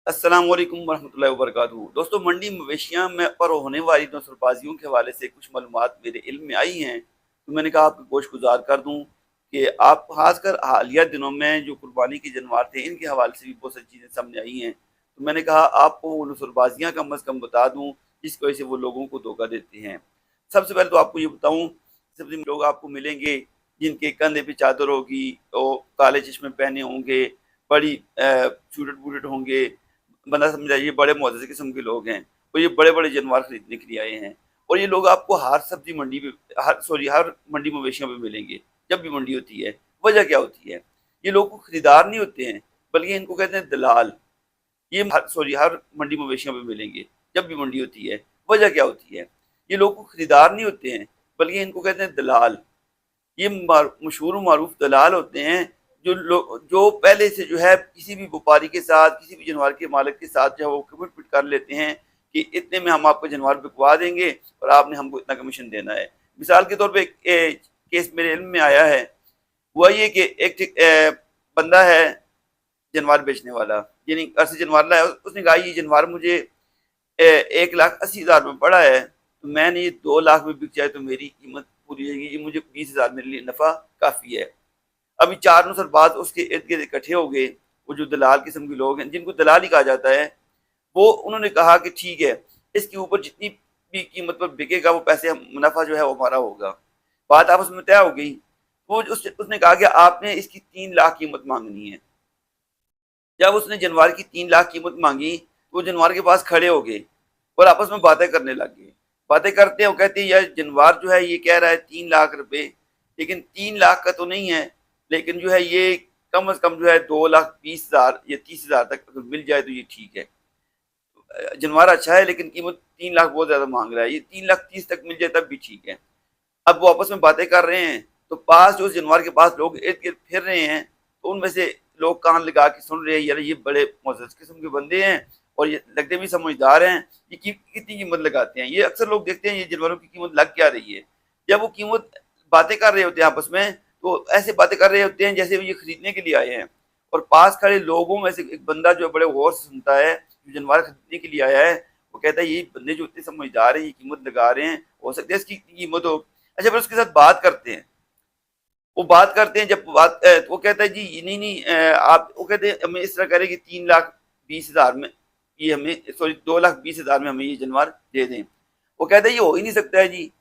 अस्सलाम वालेकुम वरहमतुल्लाहि वबरकातुहू। दोस्तों, मंडी मवेशियाँ में पर होने वाली नसलबाजियों के हवाले से कुछ मालूमात मेरे इल्म में आई हैं, तो मैंने कहा आपको गोश गुजार कर दूँ कि आप खासकर हालिया दिनों में जो कुर्बानी के जानवर थे इनके हवाले से भी बहुत सारी चीज़ें सामने आई हैं। तो मैंने कहा आपको वो नसलबाजियाँ कम अज़ कम बता दूँ जिसकी वजह से वो लोगों को धोखा देते हैं। सबसे पहले तो आपको ये बताऊँ, सबसे लोग आपको मिलेंगे जिनके कंधे पे चादर होगी, वो काले चश्मे पहने होंगे, बड़ी सूरत बूरत होंगे, बंदा समझ जाइए बड़े मुअज़्ज़ज़ किस्म के लोग हैं और ये बड़े-बड़े जानवर खरीदने के लिए आए हैं। और ये लोग आपको हर सब्ज़ी मंडी पे हर मंडी मवेशियों पे मिलेंगे, जब भी मंडी होती है। वजह क्या होती है? ये लोग को खरीदार नहीं होते हैं, बल्कि इनको कहते हैं दलाल। ये हर मंडी मवेशियों पे मिलेंगे, जब भी मंडी होती है। वजह क्या होती है? ये लोग को खरीदार नहीं होते हैं, बल्कि इनको कहते हैं दलाल। ये मशहूर मारूफ दलाल होते हैं जो पहले से जो है किसी भी व्यापारी के साथ, किसी भी जानवर के मालिक के साथ जो है वो कमिटमेंट कर लेते हैं कि इतने में हम आपको जानवर बिकवा देंगे और आपने हमको इतना कमीशन देना है। मिसाल के तौर पे एक केस मेरे इल्म में आया है। हुआ ये कि एक बंदा है जानवर बेचने वाला, यानी घर से जानवर लाया। उसने कहा ये जानवर मुझे 1,80,000 में पड़ा है, तो मैंने ये 2 लाख में बिक जाए तो मेरी कीमत पूरी रहेगी, ये मुझे 20,000 मेरे लिए नफ़ा काफ़ी है। अभी 4 नस्ल बाद उसके इर्द गिर्द इकट्ठे हो गए, वो जो दलाल किस्म के लोग हैं जिनको दलाल ही कहा जाता है, वो उन्होंने कहा कि ठीक है, इसके ऊपर जितनी भी कीमत पर बिकेगा वो पैसे मुनाफा जो है वो हमारा होगा। बात आपस में तय हो गई। वो उसने कहा कि आपने इसकी 3 लाख कीमत मांगनी है। जब उसने जानवर की 3 लाख कीमत मांगी तो वो जानवर के पास खड़े हो गए और आपस में बातें करने लग गए। बातें करते हैं, वो कहते हैं यार जानवर जो है ये कह रहा है 3 लाख रुपए, लेकिन 3 लाख का तो नहीं है, लेकिन जो है ये कम से कम जो है 2,20,000 या 30,000 तक अगर मिल जाए तो ये ठीक है। जानवर अच्छा है लेकिन कीमत 3 लाख बहुत ज्यादा मांग रहा है, ये 3,30,000 तक मिल जाए तब भी ठीक है। अब वो आपस में बातें कर रहे हैं तो पास जो उस जानवर के पास लोग इर्द गिर्द फिर रहे हैं, तो उनमें से लोग कान लगा के सुन रहे हैं यार ये बड़े मुअज़्ज़ज़ किस्म के बंदे हैं और ये लगते भी समझदार हैं, ये कितनी कीमत लगाते हैं। ये अक्सर लोग देखते हैं ये जानवरों की कीमत लग क्या रही है। जब वो कीमत बातें कर रहे होते हैं आपस में, तो ऐसे बातें कर रहे होते हैं जैसे वो ये खरीदने के लिए आए हैं। और पास खड़े लोगों में से एक बंदा जो बड़े गौर से सुनता है, जो जानवर खरीदने के लिए आया है, वो कहता है ये बंदे जो इतने समझदार हैं ये कीमत लगा रहे हैं, हो सकता है इसकी कीमत हो। अच्छा, फिर उसके साथ बात करते हैं। वो बात करते हैं, जब बात तो वो कहता है जी नहीं नहीं आप, वो कहते हैं हमें इस तरह करें कि 3,20,000 में ये हमें, सॉरी 2,20,000 में हमें ये जानवर दे दें। वो कहता है ये हो ही नहीं सकता है जी,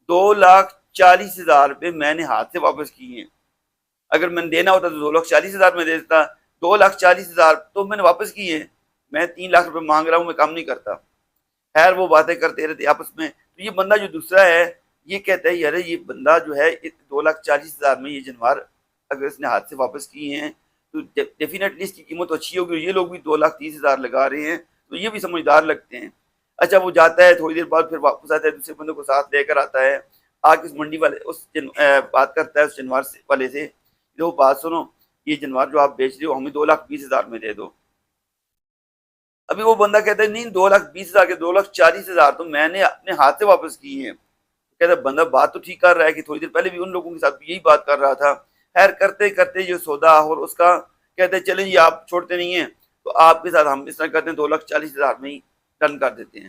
2,40,000 रुपये मैंने हाथ से वापस किए हैं। अगर मैंने देना होता तो 2,40,000 में दे देता, 2,40,000 तो मैंने वापस किए हैं। मैं 3 लाख रुपए मांग रहा हूँ, मैं काम नहीं करता। खैर वो बातें करते रहते आपस में। तो ये बंदा जो दूसरा है ये कहता है यार ये बंदा जो है 2,40,000 में ये जानवर अगर इसने हाथ से वापस किए हैं तो डेफिनेटली इसकी कीमत अच्छी होगी। ये लोग भी 2,30,000 लगा रहे हैं, तो ये भी समझदार लगते हैं। अच्छा, वो जाता है, थोड़ी देर बाद फिर वापस आता है, दूसरे बंदे को साथ लेकर आता है, आके उस मंडी वाले बात करता है उस जानवर वाले से, जो बात सुनो, ये जानवर जो आप बेच रहे हो हमें 2,20,000 में दे दो। अभी वो बंदा कहता है नहीं, 2,20,000 के 2,40,000 तो मैंने अपने हाथ से वापस किए हैं। कहता है बंदा बात तो ठीक कर रहा है कि थोड़ी देर पहले भी उन लोगों के साथ भी यही बात कर रहा था। खैर करते करते जो सौदा और उसका कहते हैं चलें जी आप छोड़ते नहीं हैं तो आपके साथ हम इस तरह करते हैं 2,40,000 में ही डन कर देते हैं।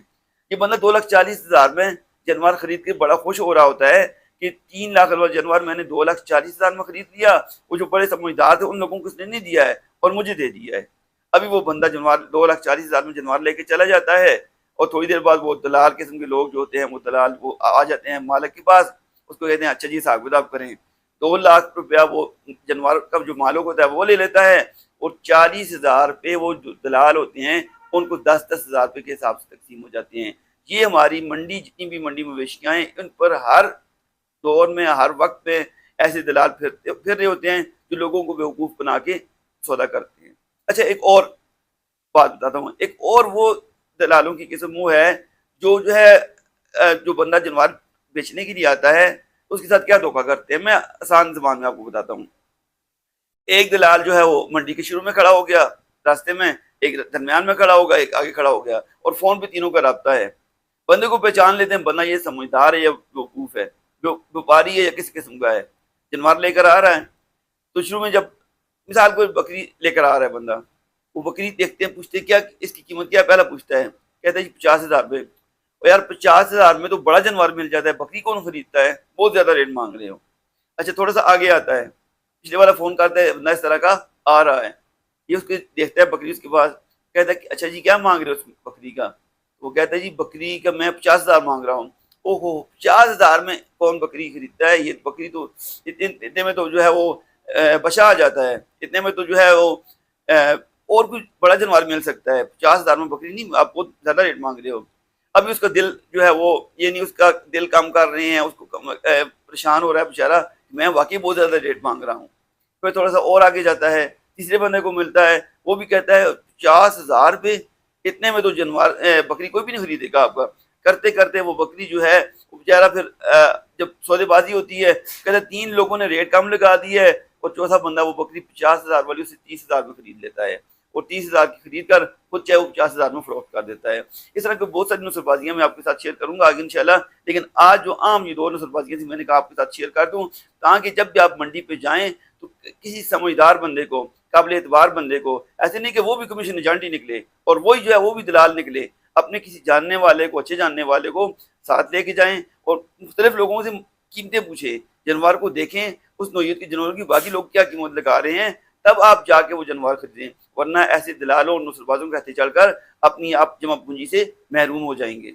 ये बंदा 2,40,000 में जानवर खरीद के बड़ा खुश हो रहा होता है कि 3 लाख वाला जानवर मैंने 2,40,000 में खरीद लिया। वो जो बड़े समझदार थे उन लोगों को उसने नहीं दिया है और मुझे दे दिया है। अभी वो बंदा जानवर 2,40,000 में जानवर लेके चला जाता है और थोड़ी देर बाद वो दलाल किस्म के लोग जो होते हैं वो दलाल वो आ जाते हैं मालिक के पास। उसको कहते हैं अच्छा जी हिसाब किताब करें। 2 लाख रुपया वो जानवर का जो मालिक होता है वो ले लेता है और 40,000 रुपये वो जो दलाल होते हैं उनको 10-10,000 रुपये के हिसाब से तकसीम हो जाते हैं। ये हमारी मंडी, जितनी भी मंडी मवेशियाँ हैं, इन पर हर दौर में हर वक्त में ऐसे दलाल फिर रहे होते हैं जो लोगों को बेवकूफ़ बना के सौदा करते हैं। अच्छा, एक और बात बताता हूँ। एक और वो दलालों की किस्म वो है जो है जो बंदा जानवर बेचने के लिए आता है उसके साथ क्या धोखा करते हैं। मैं आसान ज़बान में आपको बताता हूँ। एक दलाल जो है वो मंडी के शुरू में खड़ा हो गया रास्ते में, एक दरमियान में खड़ा होगा, एक आगे खड़ा हो गया और फ़ोन पे तीनों का राब्ता है। बंदे को पहचान लेते हैं बंदा ये समझदार है या बेवकूफ़ है, जो व्यापारी है या किस किस्म का है। जानवर लेकर आ रहा है तो शुरू में जब मिसाल कोई बकरी लेकर आ रहा है बंदा, وہ بکری دیکھتے ہیں، پوچھتے ہیں کیا اس کی قیمت کیا، پہلا پوچھتا ہے، کہتا ہے جی 50,000 روپے۔ اور یار 50,000 میں تو بڑا جانور مل جاتا ہے، بکری کون خریدتا ہے، بہت زیادہ ریٹ مانگ رہے ہو۔ اچھا تھوڑا سا آگے آتا ہے، پچھلے والا فون کرتا ہے بندہ اس طرح کا آ رہا ہے، یہ اس کو دیکھتا ہے بکری اس کے پاس، کہتا ہے کہ اچھا جی کیا مانگ رہے ہو اس بکری کا؟ وہ کہتا ہے جی بکری کا میں 50,000 مانگ رہا ہوں۔ او ہو 50,000 میں کون بکری خریدتا ہے، یہ بکری تو اتنے میں تو جو ہے وہ بچا آ جاتا ہے، اتنے میں تو جو ہے وہ اور کچھ بڑا جانور مل سکتا ہے، 50,000 میں بکری نہیں، آپ بہت زیادہ ریٹ مانگ رہے ہو۔ ابھی اس کا دل جو ہے وہ یہ نہیں، اس کا دل کم کر رہے ہیں، اس کو پریشان ہو رہا ہے بیچارہ، میں واقعی بہت زیادہ ریٹ مانگ رہا ہوں۔ پھر تھوڑا سا اور آگے جاتا ہے، تیسرے بندے کو ملتا ہے، وہ بھی کہتا ہے 50,000 روپے، اتنے میں تو جانور بکری کوئی بھی نہیں خریدے گا آپ کا۔ کرتے کرتے وہ بکری جو ہے وہ بیچارہ پھر جب سودے بازی ہوتی ہے، کہتے 3 لوگوں نے ریٹ کم لگا دی ہے، اور چوتھا بندہ وہ بکری 50,000 والی اسے 30,000 میں خرید لیتا ہے، اور 30,000 کی خرید کر خود چاہے وہ 50,000 میں فروخت کر دیتا ہے۔ اس طرح کی بہت ساری نسل بازیاں میں آپ کے ساتھ شیئر کروں گا آگے انشاءاللہ، لیکن آج جو عام یہ 2 نسل بازیاں تھیں میں نے کہا آپ کے ساتھ شیئر کر دوں، تاکہ جب بھی آپ منڈی پہ جائیں تو کسی سمجھدار بندے کو، قابل اعتبار بندے کو، ایسے نہیں کہ وہ بھی کمیشن ایجنٹ ہی نکلے اور وہی جو ہے وہ بھی دلال نکلے، اپنے کسی جاننے والے کو، اچھے جاننے والے کو ساتھ لے کے جائیں اور مختلف لوگوں سے قیمتیں پوچھیں، جانور کو دیکھیں اس نوعیت کے جانوروں کی باقی لوگ کیا قیمت لگا رہے ہیں، تب آپ جا کے وہ جانور خریدیں، ورنہ ایسے دلالوں اور نسل بازوں کے ہاتھے چل کر اپنی آپ جمع پونجی سے محروم ہو جائیں گے۔